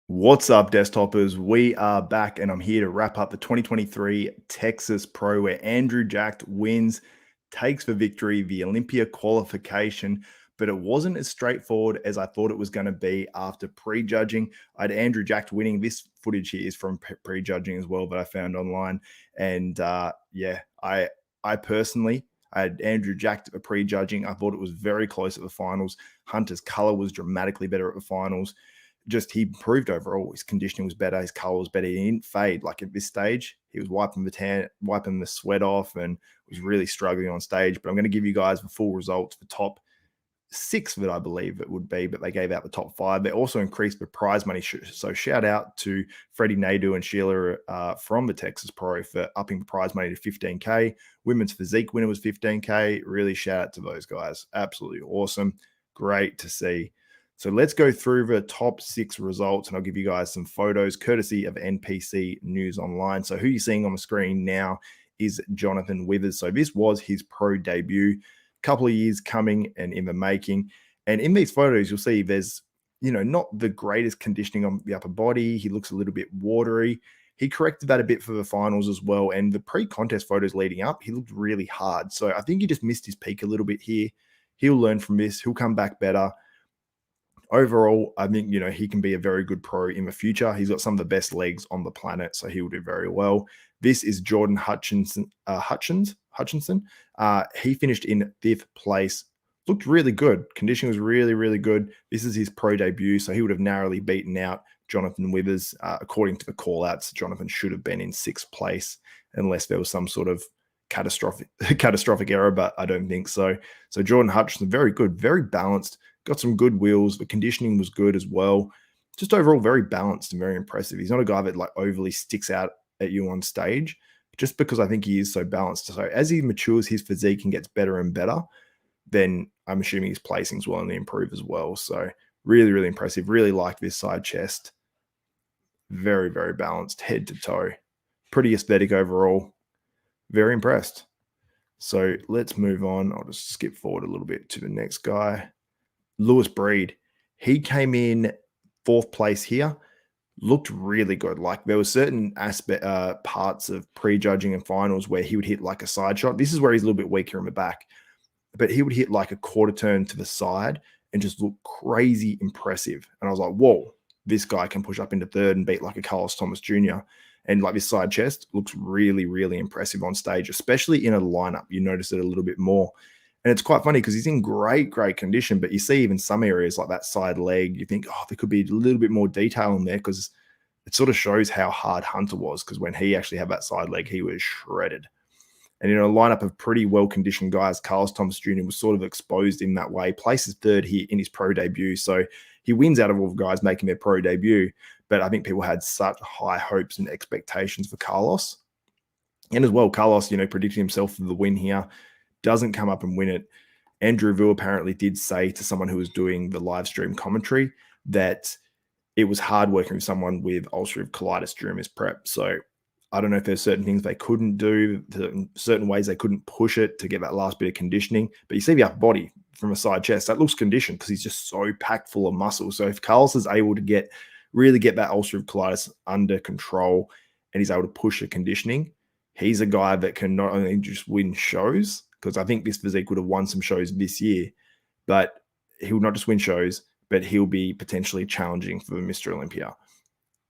What's up, desktoppers? We are back, and I'm here to wrap up the 2023 Texas Pro, where Andrew Jacked wins, takes the victory, the Olympia qualification. But it wasn't as straightforward as I thought it was going to be after prejudging. I had Andrew Jacked winning. This footage here is from prejudging as well that I found online, and yeah, I personally. I had Andrew Jacked at prejudging. I thought it was very close at the finals. Hunter's color was dramatically better at the finals. Just he improved overall. His conditioning was better. His color was better. He didn't fade like at this stage. He was wiping the sweat off, and was really struggling on stage. But I'm going to give you guys the full results, the top six that I believe it would be, but they gave out the top five. They also increased the prize money. So shout out to Freddie Nadeau and Sheila from the Texas Pro for upping the prize money to 15K. Women's physique winner was 15K. Really shout out to those guys. Absolutely awesome. Great to see. So let's go through the top six results, and I'll give you guys some photos courtesy of NPC News Online. So who you're seeing on the screen now is Jonathan Withers. So this was his pro debut, couple of years coming and in the making. And in these photos, you'll see there's, not the greatest conditioning on the upper body. He looks a little bit watery. He corrected that a bit for the finals as well. And the pre-contest photos leading up, he looked really hard. So I think he just missed his peak a little bit here. He'll learn from this. He'll come back better. Overall, I think, he can be a very good pro in the future. He's got some of the best legs on the planet, so he will do very well. This is Jordan Hutchinson. He finished in 5th place. Looked really good. Conditioning was really, really good. This is his pro debut, so he would have narrowly beaten out Jonathan Withers. According to the call-outs, Jonathan should have been in 6th place unless there was some sort of catastrophic error, but I don't think so. So Jordan Hutchinson, very good, very balanced. Got some good wheels. The conditioning was good as well. Just overall very balanced and very impressive. He's not a guy that like overly sticks out at you on stage, just because I think he is so balanced. So as he matures his physique and gets better and better, then I'm assuming his placings will only improve as well. So really, really impressive. Really like this side chest. Very, very balanced head to toe. Pretty aesthetic overall. Very impressed. So let's move on. I'll just skip forward a little bit to the next guy. Lewis Breed, he came in 4th place here, looked really good. Like there were certain parts of prejudging and finals where he would hit like a side shot. This is where he's a little bit weaker in the back, but he would hit like a quarter turn to the side and just look crazy impressive. And I was like, whoa, this guy can push up into 3rd and beat like a Carlos Thomas Jr. And like this side chest looks really, really impressive on stage, especially in a lineup. You notice it a little bit more. And it's quite funny because he's in great, great condition, but you see even some areas like that side leg, you think, oh, there could be a little bit more detail in there because it sort of shows how hard Hunter was, because when he actually had that side leg, he was shredded. And in a lineup of pretty well-conditioned guys, Carlos Thomas Jr. was sort of exposed in that way, places 3rd here in his pro debut. So he wins out of all the guys making their pro debut, but I think people had such high hopes and expectations for Carlos. And as well, Carlos, predicting himself for the win here, doesn't come up and win it. Andrew Vu apparently did say to someone who was doing the live stream commentary that it was hard working with someone with ulcerative colitis during his prep. So I don't know if there's certain things they couldn't do, certain ways they couldn't push it to get that last bit of conditioning. But you see the upper body from a side chest, that looks conditioned because he's just so packed full of muscle. So if Carlos is able to really get that ulcerative colitis under control and he's able to push the conditioning, he's a guy that can not only just win shows, because I think this physique would have won some shows this year, but he will not just win shows, but he'll be potentially challenging for Mr. Olympia.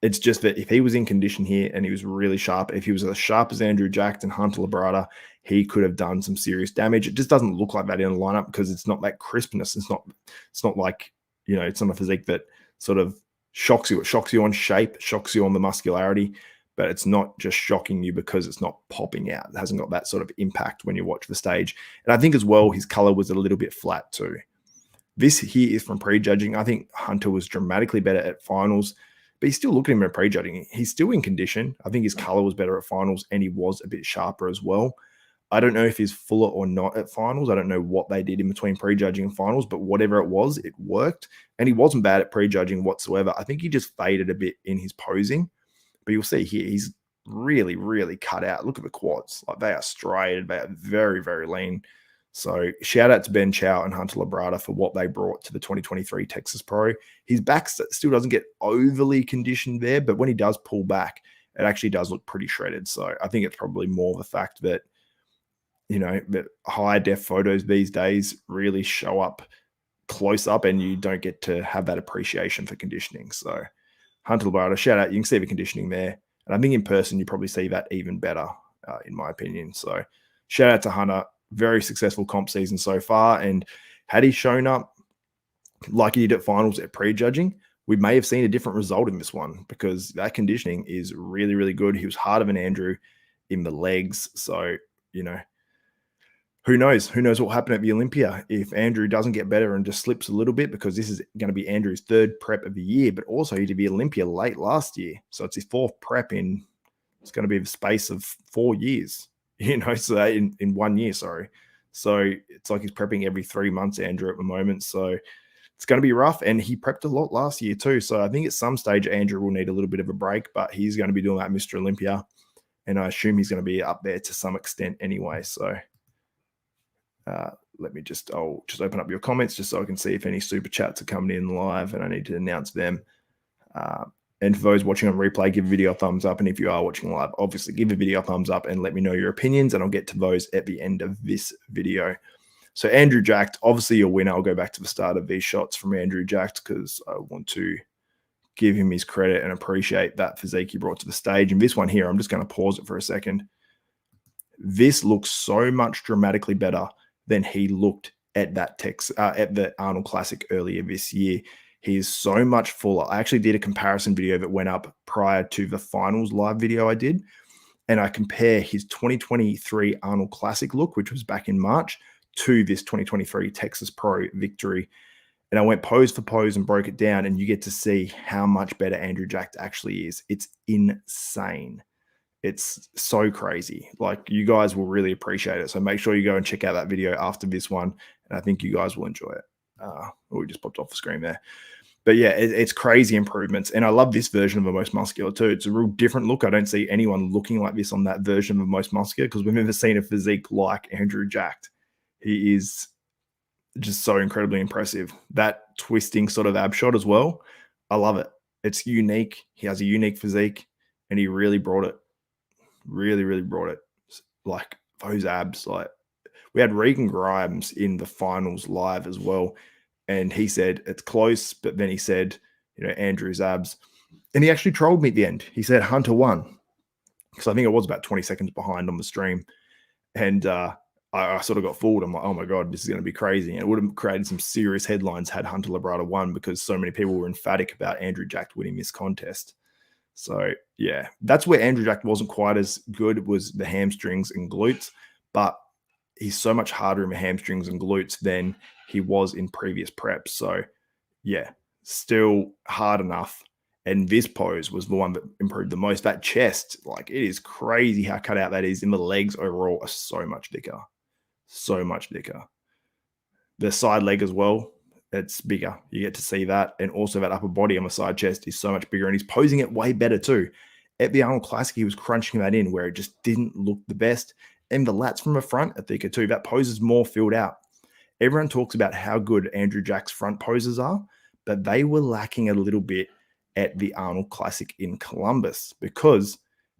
It's just that if he was in condition here and he was really sharp, if he was as sharp as Andrew Jacked and Hunter Labrada, he could have done some serious damage. It just doesn't look like that in a lineup because it's not that crispness. It's not like, it's not a physique that sort of shocks you. It shocks you on shape, shocks you on the muscularity, but it's not just shocking you because it's not popping out. It hasn't got that sort of impact when you watch the stage. And I think as well, his color was a little bit flat too. This here is from prejudging. I think Hunter was dramatically better at finals, but you still look at him at prejudging. He's still in condition. I think his color was better at finals and he was a bit sharper as well. I don't know if he's fuller or not at finals. I don't know what they did in between prejudging and finals, but whatever it was, it worked. And he wasn't bad at prejudging whatsoever. I think he just faded a bit in his posing. But you'll see here, he's really, really cut out. Look at the quads. Like they are striated. They are very, very lean. So shout out to Ben Chow and Hunter Labrada for what they brought to the 2023 Texas Pro. His back still doesn't get overly conditioned there, but when he does pull back, it actually does look pretty shredded. So I think it's probably more the fact that, that high def photos these days really show up close up and you don't get to have that appreciation for conditioning. So Hunter Labrada, shout out. You can see the conditioning there. And I think in person, you probably see that even better, in my opinion. So shout out to Hunter. Very successful comp season so far. And had he shown up like he did at finals at prejudging, we may have seen a different result in this one because that conditioning is really, really good. He was harder than Andrew in the legs. So, who knows? Who knows what will happen at the Olympia if Andrew doesn't get better and just slips a little bit, because this is going to be Andrew's third prep of the year, but also he did the Olympia late last year. So it's his fourth prep it's going to be the space of 4 years, so in 1 year, sorry. So it's like he's prepping every 3 months, Andrew, at the moment. So it's going to be rough. And he prepped a lot last year too. So I think at some stage, Andrew will need a little bit of a break, but he's going to be doing that Mr. Olympia. And I assume he's going to be up there to some extent anyway. So I'll just open up your comments just so I can see if any super chats are coming in live, and I need to announce them. And for those watching on replay, give the video a thumbs up. And if you are watching live, obviously give the video a thumbs up and let me know your opinions, and I'll get to those at the end of this video. So Andrew Jacked, obviously your winner. I'll go back to the start of these shots from Andrew Jacked because I want to give him his credit and appreciate that physique he brought to the stage. And this one here, I'm just going to pause it for a second. This looks so much dramatically better than he looked at that at the Arnold Classic earlier this year. He is so much fuller. I actually did a comparison video that went up prior to the finals live video I did, and I compare his 2023 Arnold Classic look, which was back in March, to this 2023 Texas Pro victory. And I went pose for pose and broke it down, and you get to see how much better Andrew Jacked actually is. It's insane. It's so crazy. Like, you guys will really appreciate it. So make sure you go and check out that video after this one, and I think you guys will enjoy it. We just popped off the screen there. But yeah, it's crazy improvements. And I love this version of the Most Muscular too. It's a real different look. I don't see anyone looking like this on that version of the Most Muscular because we've never seen a physique like Andrew Jacked. He is just so incredibly impressive. That twisting sort of ab shot as well. I love it. It's unique. He has a unique physique, and he really brought it. Really, really brought it. Like, those abs. Like, we had Regan Grimes in the finals live as well, and he said it's close, but then he said, Andrew's abs. And he actually trolled me at the end. He said Hunter won, because I think it was about 20 seconds behind on the stream. And I sort of got fooled. I'm like, oh my God, this is going to be crazy. And it would have created some serious headlines had Hunter Labrada won, because so many people were emphatic about Andrew Jacked winning this contest. So yeah, that's where Andrew Jacked wasn't quite as good, was the hamstrings and glutes, but he's so much harder in the hamstrings and glutes than he was in previous preps. So yeah, still hard enough. And this pose was the one that improved the most. That chest, like, it is crazy how cut out that is. And the legs overall are so much thicker. So much thicker. The side leg as well, it's bigger. You get to see that. And also that upper body on the side chest is so much bigger. And he's posing it way better too. At the Arnold Classic, he was crunching that in where it just didn't look the best. And the lats from the front are thicker too. That pose is more filled out. Everyone talks about how good Andrew Jack's front poses are, but they were lacking a little bit at the Arnold Classic in Columbus, because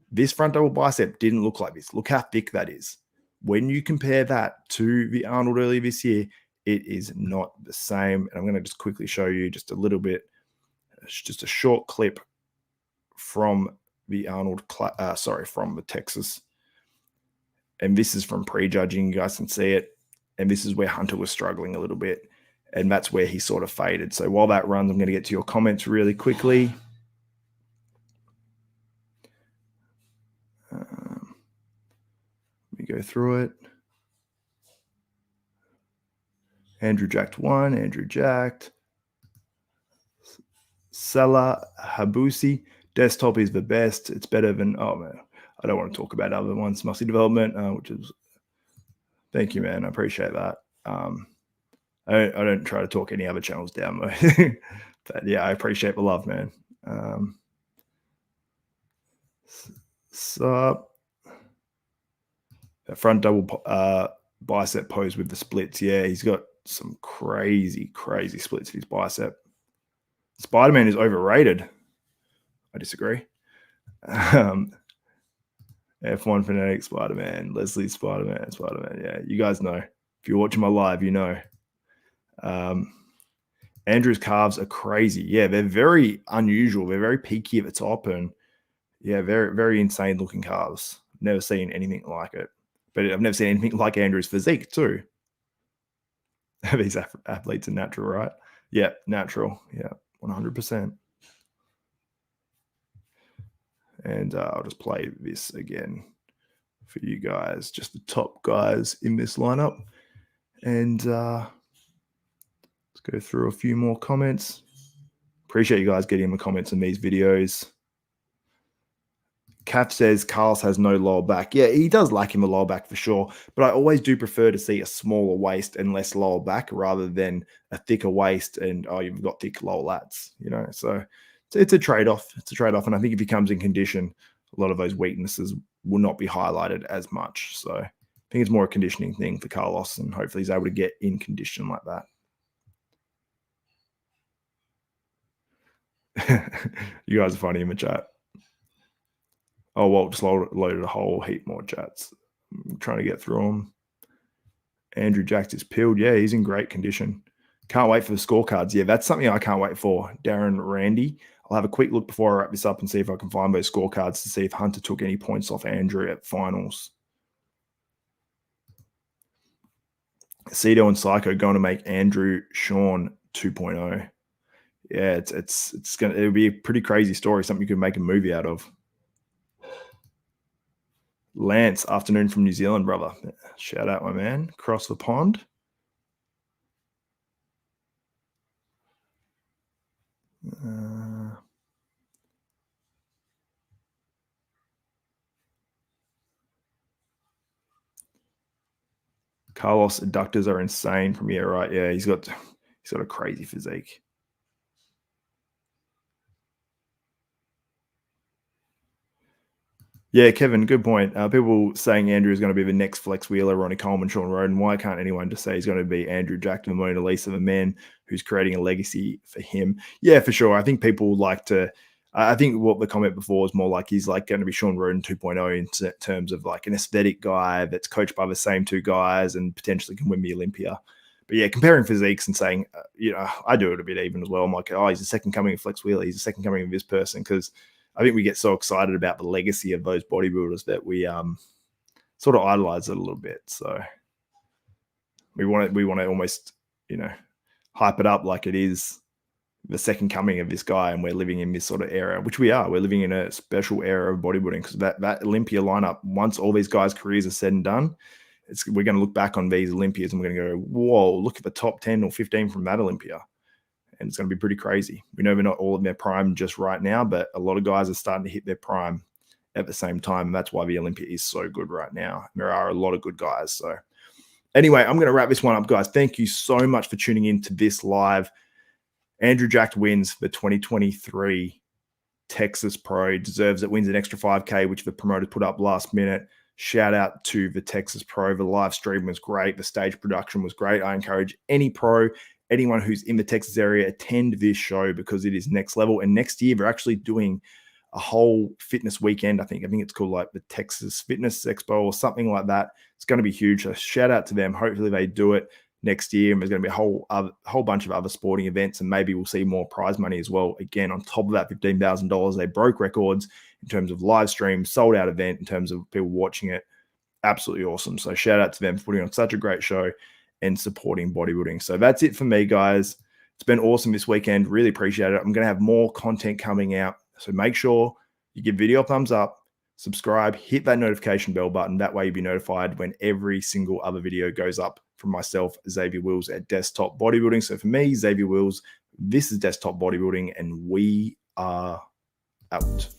this front double bicep didn't look like this. Look how thick that is. When you compare that to the Arnold earlier this year, it is not the same. And I'm going to just quickly show you just a little bit. It's just a short clip from the Arnold, from the Texas. And this is from prejudging. You guys can see it. And this is where Hunter was struggling a little bit. And that's where he sort of faded. So while that runs, I'm going to get to your comments really quickly. Let me go through it. Andrew Jacked won. Andrew Jacked. Salah Habusi. Desktop is the best. It's better than, oh man, I don't want to talk about other ones. Muscle development, which is, thank you, man. I appreciate that. I don't try to talk any other channels down, though. But yeah, I appreciate the love, man. So front double bicep pose with the splits. Yeah, he's got some crazy splits in his bicep. Spider-Man is overrated. I disagree. F1 Fanatic, Spider-Man, Leslie, Spider-Man. Yeah, you guys know. If you're watching my live, you know. Andrew's calves are crazy. Yeah, they're very unusual. They're very peaky at the top, and yeah, very insane looking calves. Never seen anything like it. But I've never seen anything like Andrew's physique too. These athletes are natural, right? Yeah, natural. Yeah, 100%. And I'll just play this again for you guys, just the top guys in this lineup. And let's go through a few more comments. Appreciate you guys getting in the comments in these videos. Kath says Carlos has no lower back. Yeah, he does lack him a lower back for sure. But I always do prefer to see a smaller waist and less lower back rather than a thicker waist and, oh, you've got thick lower lats, you know. So it's a trade-off. It's a trade-off. And I think if he comes in condition, a lot of those weaknesses will not be highlighted as much. So I think it's more a conditioning thing for Carlos, and hopefully he's able to get in condition like that. You guys are funny in the chat. Oh, well, just loaded a whole heap more chats. I'm trying to get through them. Andrew Jacked is peeled. Yeah, he's in great condition. Can't wait for the scorecards. Yeah, that's something I can't wait for. Darren Randy. I'll have a quick look before I wrap this up and see if I can find those scorecards to see if Hunter took any points off Andrew at finals. Cedo and Psycho going to make Andrew Sean 2.0. Yeah, it'll be a pretty crazy story, something you could make a movie out of. Lance, afternoon from New Zealand, brother. Shout out, my man. Across the pond. Carlos adductors are insane from here, right? Yeah, he's got a crazy physique. Yeah, Kevin, good point. People saying Andrew is going to be the next Flex Wheeler, Ronnie Coleman, Sean Roden. Why can't anyone just say he's going to be Andrew Jack the Mona Lisa, the man who's creating a legacy for him? Yeah, for sure. I think people like to. I think what the comment before was more like he's like going to be Sean Roden 2.0 in terms of like an aesthetic guy that's coached by the same two guys and potentially can win the Olympia. But yeah, comparing physiques and saying, I do it a bit even as well. I'm like, oh, he's the second coming of Flex Wheeler. He's the second coming of this person, because I think we get so excited about the legacy of those bodybuilders that we sort of idolize it a little bit. So we want to almost, hype it up like it is the second coming of this guy, and we're living in this sort of era, which we are. We're living in a special era of bodybuilding, because that Olympia lineup, once all these guys' careers are said and done, we're going to look back on these Olympias and we're going to go, whoa, look at the top 10 or 15 from that Olympia. And it's going to be pretty crazy. We know they're not all in their prime just right now, but a lot of guys are starting to hit their prime at the same time. And that's why the Olympia is so good right now. There are a lot of good guys. So anyway, I'm going to wrap this one up, guys. Thank you so much for tuning in to this live. Andrew Jacked wins the 2023 Texas Pro. Deserves it. Wins an extra 5K, which the promoter put up last minute. Shout out to the Texas Pro. The live stream was great. The stage production was great. I encourage any pro, anyone who's in the Texas area, attend this show, because it is next level. And next year, they're actually doing a whole fitness weekend. I think it's called like the Texas Fitness Expo or something like that. It's going to be huge. So shout out to them. Hopefully they do it next year. And there's going to be a whole bunch of other sporting events, and maybe we'll see more prize money as well. Again, on top of that $15,000, they broke records in terms of live stream, sold out event, in terms of people watching it. Absolutely awesome. So shout out to them for putting on such a great show and supporting bodybuilding. So that's it for me, guys. It's been awesome this weekend. Really appreciate it. I'm going to have more content coming out. So make sure you give video a thumbs up, subscribe, hit that notification bell button. That way you'll be notified when every single other video goes up from myself, Xavier Wills, at Desktop Bodybuilding. So for me, Xavier Wills, this is Desktop Bodybuilding, and we are out.